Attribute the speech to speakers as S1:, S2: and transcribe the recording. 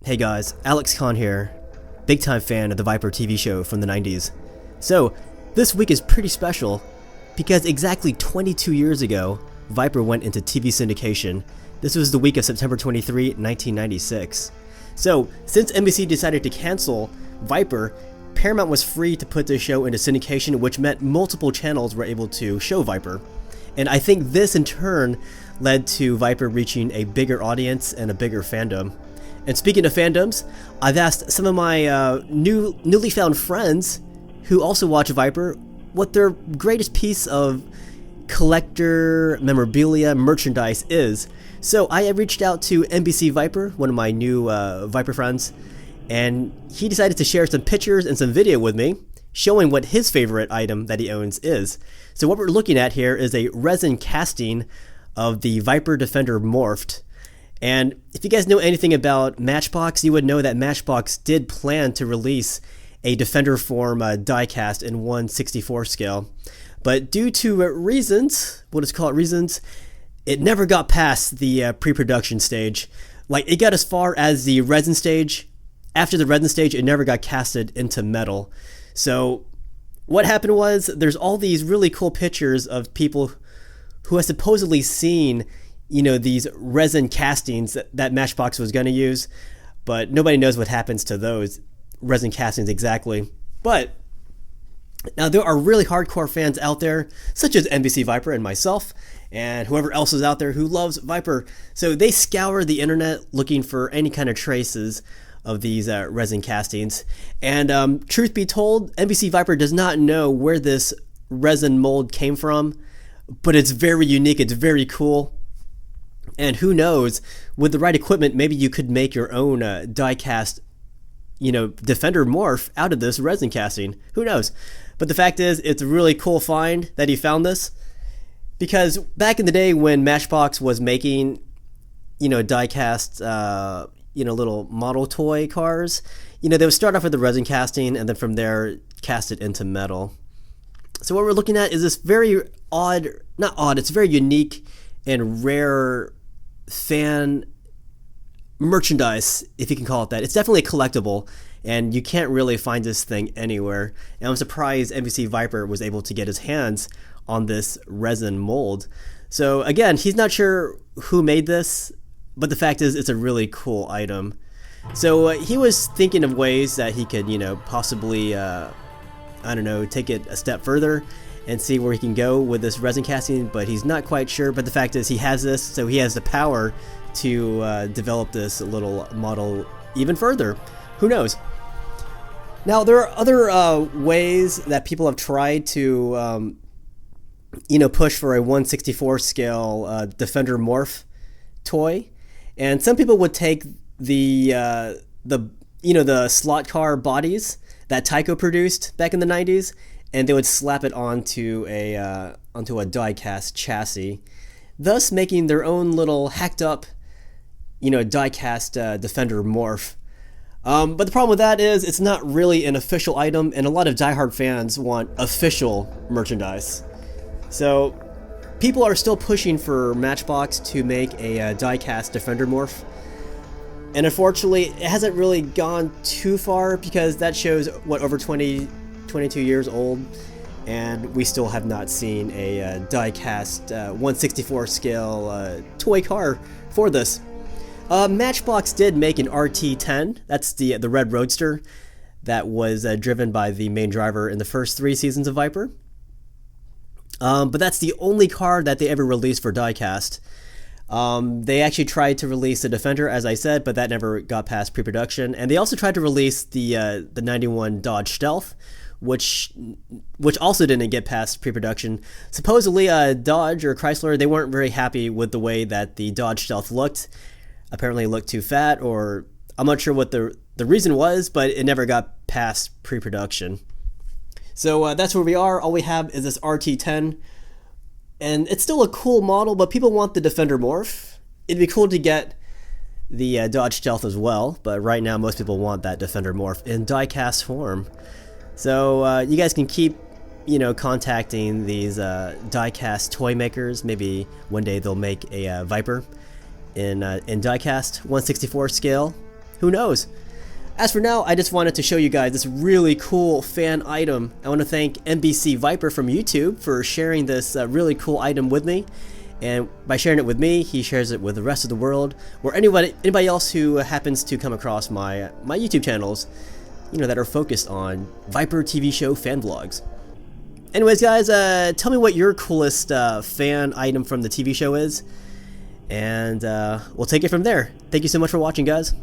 S1: Hey guys, Alex Khan here, big time fan of the Viper TV show from the 90s. So, this week is pretty special because exactly 22 years ago, Viper went into TV syndication. This was the week of September 23, 1996. So, since NBC decided to cancel Viper, Paramount was free to put the show into syndication, which meant multiple channels were able to show Viper. And I think this in turn led to Viper reaching a bigger audience and a bigger fandom. And speaking of fandoms, I've asked some of my newly found friends who also watch Viper what their greatest piece of collector memorabilia merchandise is. So I reached out to NBCViper, one of my new Viper friends, and he decided to share some pictures and some video with me showing what his favorite item that he owns is. So what we're looking at here is a resin casting of the Viper Defender Morphed. And if you guys know anything about Matchbox, you would know that Matchbox did plan to release a Defender form diecast in 1/64 scale. But due to reasons, we'll just call it reasons, it never got past the pre-production stage. Like, it got as far as the resin stage. After the resin stage, it never got casted into metal. So what happened was there's all these really cool pictures of people who have supposedly seen these resin castings that Matchbox was going to use, but nobody knows what happens to those resin castings exactly. But now there are really hardcore fans out there, such as NBCViper and myself, and whoever else is out there who loves Viper. So they scour the internet looking for any kind of traces of these resin castings. And truth be told, NBCViper does not know where this resin mold came from, but it's very unique, it's very cool. And who knows, with the right equipment, maybe you could make your own die-cast, Defender Morph out of this resin casting. Who knows? But the fact is, it's a really cool find that he found this. Because back in the day when Matchbox was making, die-cast, little model toy cars, they would start off with the resin casting and then from there cast it into metal. So what we're looking at is this very it's very unique and rare fan merchandise, if you can call it that. It's definitely a collectible, and you can't really find this thing anywhere. And I'm surprised NBCViper was able to get his hands on this resin mold. So again, he's not sure who made this, but the fact is it's a really cool item. So he was thinking of ways that he could, possibly, take it a step further and see where he can go with this resin casting, but he's not quite sure. But the fact is he has this, so he has the power to develop this little model even further. Who knows? Now, there are other ways that people have tried to, push for a 1/64 scale Defender Morph toy. And some people would take the slot car bodies that Tyco produced back in the 90s, and they would slap it onto a die-cast chassis, thus making their own little hacked up, die-cast Defender Morph. But the problem with that is it's not really an official item, and a lot of diehard fans want official merchandise. So people are still pushing for Matchbox to make a die-cast Defender Morph. And unfortunately, it hasn't really gone too far because that show's, over 22 years old, and we still have not seen a die-cast 1/64 scale toy car for this. Matchbox did make an RT-10. That's the red roadster that was driven by the main driver in the first 3 seasons of Viper. But that's the only car that they ever released for die-cast. They actually tried to release the Defender, as I said, but that never got past pre-production. And they also tried to release the 91 Dodge Stealth, which also didn't get past pre-production. Supposedly, Dodge or Chrysler, they weren't very happy with the way that the Dodge Stealth looked. Apparently, it looked too fat, or I'm not sure what the reason was, but it never got past pre-production. So that's where we are. All we have is this RT-10. And it's still a cool model, but people want the Defender Morph. It'd be cool to get the Dodge Stealth as well, but right now most people want that Defender Morph in die-cast form. So you guys can keep, contacting these die-cast toy makers. Maybe one day they'll make a Viper in die-cast 1/64 scale. Who knows? As for now, I just wanted to show you guys this really cool fan item. I want to thank NBCViper from YouTube for sharing this really cool item with me. And by sharing it with me, he shares it with the rest of the world, or anybody else who happens to come across my YouTube channels, you know, that are focused on Viper TV show fan vlogs. Anyways, guys, tell me what your coolest fan item from the TV show is, and we'll take it from there. Thank you so much for watching, guys.